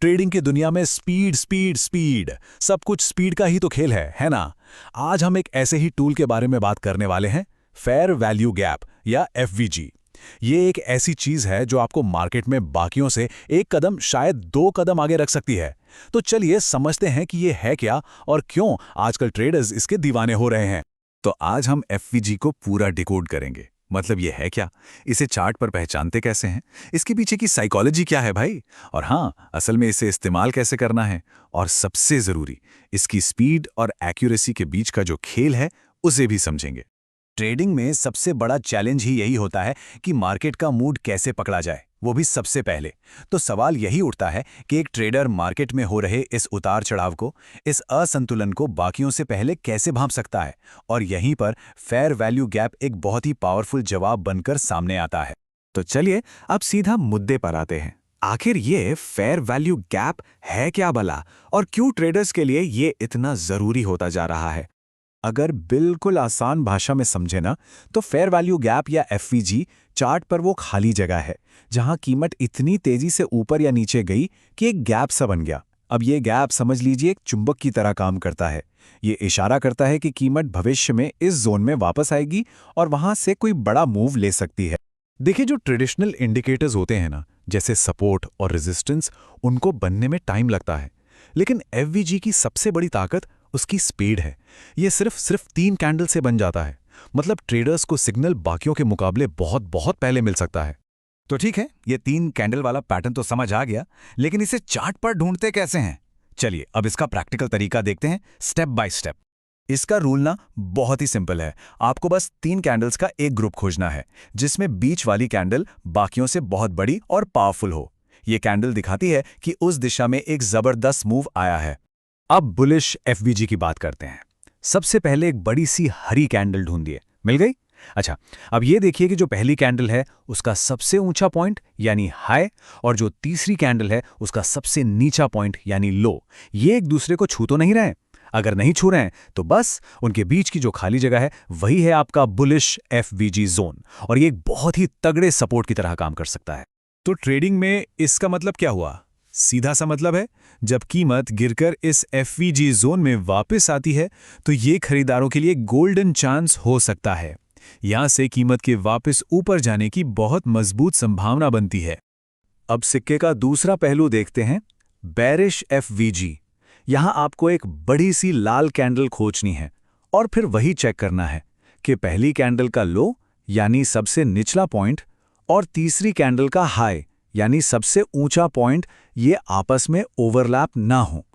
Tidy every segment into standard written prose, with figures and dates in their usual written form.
Trading की दुनिया में स्पीड स्पीड स्पीड, सब कुछ स्पीड का ही तो खेल है ना। आज हम एक ऐसे ही टूल के बारे में बात करने वाले हैं, फेयर वैल्यू गैप या एफवीजी। ये एक ऐसी चीज है जो आपको मार्केट में बाकियों से एक कदम, शायद दो कदम आगे रख सकती है। तो चलिए समझते हैं कि ये है क्या और क्यों आजकल ट्रेडर्स इसके दीवाने हो रहे हैं। तो आज हम एफवीजी को पूरा डिकोड करेंगे। मतलब ये है क्या, इसे चार्ट पर पहचानते कैसे हैं, इसके पीछे की साइकोलॉजी क्या है भाई, और हाँ, असल में इसे इस्तेमाल कैसे करना है, और सबसे ज़रूरी, इसकी स्पीड और एक्यूरेसी के बीच का जो खेल है उसे भी समझेंगे। ट्रेडिंग में सबसे बड़ा चैलेंज ही यही होता है कि मार्केट का मूड कैसे पकड़ा जाए, वो भी सबसे पहले। तो सवाल यही उठता है कि एक ट्रेडर मार्केट में हो रहे इस उतार चढ़ाव को, इस असंतुलन को बाकियों से पहले कैसे भांप सकता है। और यहीं पर फेयर वैल्यू गैप एक बहुत ही पावरफुल जवाब बनकर सामने आता है। तो चलिए अब सीधा मुद्दे पर आते हैं। आखिर ये फेयर वैल्यू गैप है क्या भला, और क्यों ट्रेडर्स के लिए ये इतना जरूरी होता जा रहा है। अगर बिल्कुल आसान भाषा में समझे ना, तो फेयर वैल्यू गैप या एफवीजी चार्ट पर वो खाली जगह है जहां कीमत इतनी तेजी से ऊपर या नीचे गई कि एक गैप सा बन गया। अब ये गैप समझ लीजिए एक चुंबक की तरह काम करता है। ये इशारा करता है कि कीमत भविष्य में इस जोन में वापस आएगी और वहां से कोई बड़ा मूव ले सकती है। देखिए, जो ट्रेडिशनल इंडिकेटर्स होते हैं ना, जैसे सपोर्ट और रेजिस्टेंस, उनको बनने में टाइम लगता है। लेकिन एफवीजी की सबसे बड़ी ताकत उसकी स्पीड है। ये सिर्फ 3 कैंडल से बन जाता है। मतलब ट्रेडर्स को सिग्नल बाकियों के मुकाबले बहुत बहुत पहले मिल सकता है। तो ठीक है, ये 3 कैंडल वाला पैटर्न तो समझ आ गया, लेकिन इसे चार्ट पर ढूंढते कैसे हैं? चलिए अब इसका प्रैक्टिकल तरीका देखते हैं, स्टेप बाय स्टेप। इसका रूल ना बहुत ही सिंपल है। आपको बस 3 कैंडल्स का एक ग्रुप खोजना है जिसमें बीच वाली कैंडल बाकियों से बहुत बड़ी और पावरफुल हो। ये कैंडल दिखाती है कि उस दिशा में एक जबरदस्त मूव आया है। अब बुलिश एफवीजी की बात करते हैं। सबसे पहले एक बड़ी सी हरी कैंडल ढूंढिए। मिल गई? अच्छा, अब ये देखिए कि जो पहली कैंडल है उसका सबसे ऊंचा पॉइंट यानी हाई, और जो तीसरी कैंडल है उसका सबसे नीचा पॉइंट यानी लो, ये एक दूसरे को छू तो नहीं रहे हैं। अगर नहीं छू रहे हैं तो बस उनके बीच की जो खाली जगह है वही है आपका बुलिश एफवीजी जोन, और ये एक बहुत ही तगड़े सपोर्ट की तरह काम कर सकता है। तो ट्रेडिंग में इसका मतलब क्या हुआ? सीधा सा मतलब है, जब कीमत गिरकर इस एफवीजी जोन में वापस आती है तो ये खरीदारों के लिए गोल्डन चांस हो सकता है। यहां से कीमत के वापस ऊपर जाने की बहुत मजबूत संभावना बनती है। अब सिक्के का दूसरा पहलू देखते हैं, बेरिश एफवीजी। यहां आपको एक बड़ी सी लाल कैंडल खोजनी है और फिर वही चेक करना है कि पहली कैंडल का लो यानी सबसे निचला पॉइंट और तीसरी कैंडल का हाई यानी सबसे ऊंचा पॉइंट, ये आपस में ओवरलैप ना हो।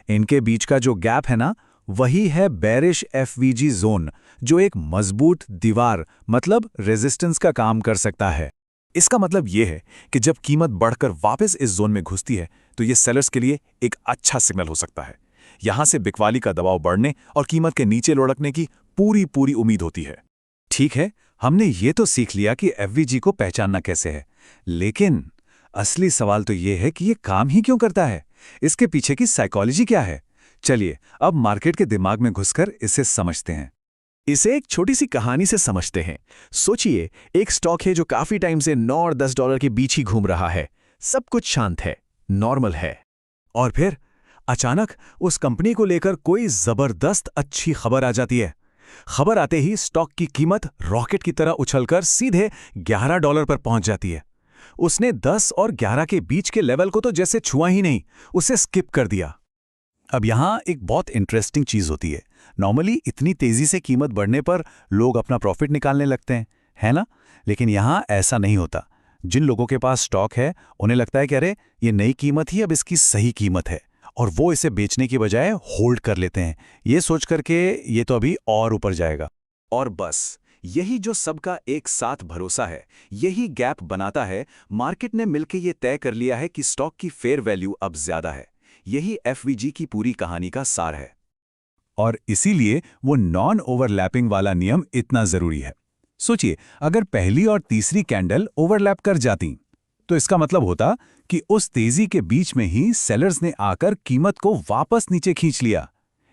इनके बीच का जो गैप है ना, वही है बेरिश एफवीजी जोन, जो एक मजबूत दीवार मतलब रेजिस्टेंस का काम कर सकता है। इसका मतलब यह है कि जब कीमत बढ़कर वापस इस जोन में घुसती है तो ये सेलर्स के लिए एक अच्छा सिग्नल हो सकता है। यहां से बिकवाली का दबाव बढ़ने और कीमत के नीचे लुढ़कने की पूरी उम्मीद होती है। ठीक है, हमने ये तो सीख लिया कि एफवीजी को पहचानना कैसे है, लेकिन असली सवाल तो ये है कि ये काम ही क्यों करता है, इसके पीछे की साइकोलॉजी क्या है। चलिए अब मार्केट के दिमाग में घुसकर इसे समझते हैं। इसे एक छोटी सी कहानी से समझते हैं। सोचिए, एक स्टॉक है जो काफी टाइम से $9 और $10 के बीच ही घूम रहा है। सब कुछ शांत है, नॉर्मल है। और फिर अचानक उस कंपनी को लेकर कोई जबरदस्त अच्छी खबर आ जाती है। खबर आते ही स्टॉक की कीमत रॉकेट की तरह उछलकर सीधे $11 पर पहुंच जाती है। उसने 10 और 11 के बीच के लेवल को तो जैसे छुआ ही नहीं, उसे स्किप कर दिया। अब यहां एक बहुत इंटरेस्टिंग चीज होती है। नॉर्मली इतनी तेजी से कीमत बढ़ने पर लोग अपना प्रॉफिट निकालने लगते हैं, है ना? लेकिन यहां ऐसा नहीं होता। जिन लोगों के पास स्टॉक है उन्हें लगता है कि अरे ये नई कीमत ही अब इसकी सही कीमत है, और वो इसे बेचने की बजाय होल्ड कर लेते हैं, ये सोच करके ये तो अभी और ऊपर जाएगा। और बस यही जो सबका एक साथ भरोसा है, यही गैप बनाता है। मार्केट ने मिलकर ये तय कर लिया है कि स्टॉक की फेयर वैल्यू अब ज्यादा है। यही एफवीजी की पूरी कहानी का सार है। और इसीलिए वो नॉन ओवरलैपिंग वाला नियम इतना जरूरी है। सोचिए, अगर पहली और तीसरी कैंडल ओवरलैप कर जाती तो इसका मतलब होता कि उस तेजी के बीच में ही सेलर्स ने आकर कीमत को वापस नीचे खींच लिया।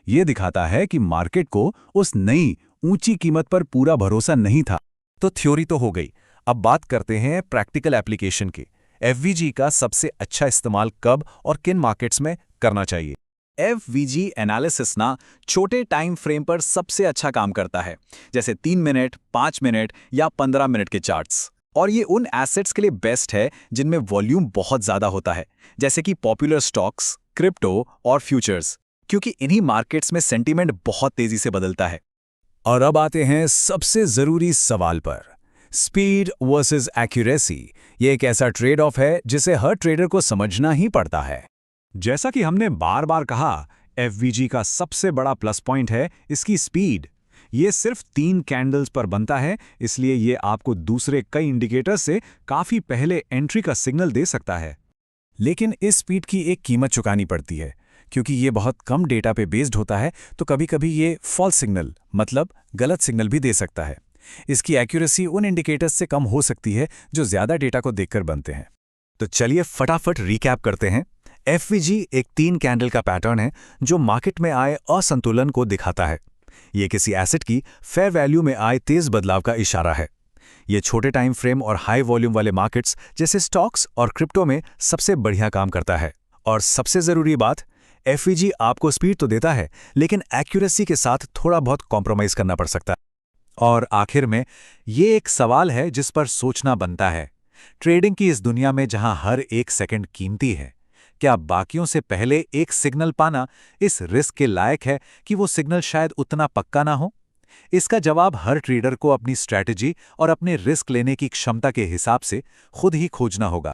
ये दिखाता है कि मार्केट को उस नई ऊंची कीमत पर पूरा भरोसा नहीं था। तो थ्योरी तो हो गई, अब बात करते हैं प्रैक्टिकल एप्लीकेशन की। एफवीजी का सबसे अच्छा इस्तेमाल कब और किन मार्केट्स में करना चाहिए। एफवीजी एनालिसिस ना छोटे टाइम फ्रेम पर सबसे अच्छा काम करता है, जैसे 3 मिनट, 5 मिनट या 15 मिनट के चार्ट्स। और ये उन एसेट्स के लिए बेस्ट है जिनमें वॉल्यूम बहुत ज़्यादा होता है, जैसे कि पॉपुलर स्टॉक्स, क्रिप्टो और फ्यूचर्स, क्योंकि इन्हीं मार्केट्स में सेंटीमेंट बहुत तेज़ी से बदलता है। और अब आते हैं सबसे ज़रूरी सवाल पर, स्पीड वर्सेस एक्यूरेसी। ये एक ऐसा ट्रेड ऑफ है जिसे हर ट्रेडर को समझना ही पड़ता है। जैसा कि हमने बार बार कहा, एफवीजी का सबसे बड़ा प्लस पॉइंट है इसकी स्पीड। ये सिर्फ 3 कैंडल्स पर बनता है, इसलिए ये आपको दूसरे कई इंडिकेटर्स से काफ़ी पहले एंट्री का सिग्नल दे सकता है। लेकिन इस स्पीड की एक कीमत चुकानी पड़ती है, क्योंकि ये बहुत कम डेटा पे बेस्ड होता है, तो कभी-कभी ये फॉल्स सिग्नल मतलब गलत सिग्नल भी दे सकता है। इसकी एक्यूरेसी उन इंडिकेटर्स से कम हो सकती है जो ज़्यादा डेटा को देखकर बनते हैं। तो चलिए फटाफट रिकैप करते हैं। एफवीजी एक 3 कैंडल का पैटर्न है जो मार्केट में आए असंतुलन को दिखाता है। ये किसी एसेट की फेयर वैल्यू में आए तेज बदलाव का इशारा है। ये छोटे टाइम फ्रेम और हाई वॉल्यूम वाले मार्केट्स जैसे स्टॉक्स और क्रिप्टो में सबसे बढ़िया काम करता है। और सबसे ज़रूरी बात, एफवीजी आपको स्पीड तो देता है, लेकिन एक्यूरेसी के साथ थोड़ा बहुत कॉम्प्रोमाइज करना पड़ सकता है। और आखिर में ये एक सवाल है जिस पर सोचना बनता है। ट्रेडिंग की इस दुनिया में जहां हर एक सेकंड कीमती है, क्या बाकियों से पहले एक सिग्नल पाना इस रिस्क के लायक है कि वो सिग्नल शायद उतना पक्का ना हो? इसका जवाब हर ट्रेडर को अपनी स्ट्रैटेजी और अपने रिस्क लेने की क्षमता के हिसाब से खुद ही खोजना होगा।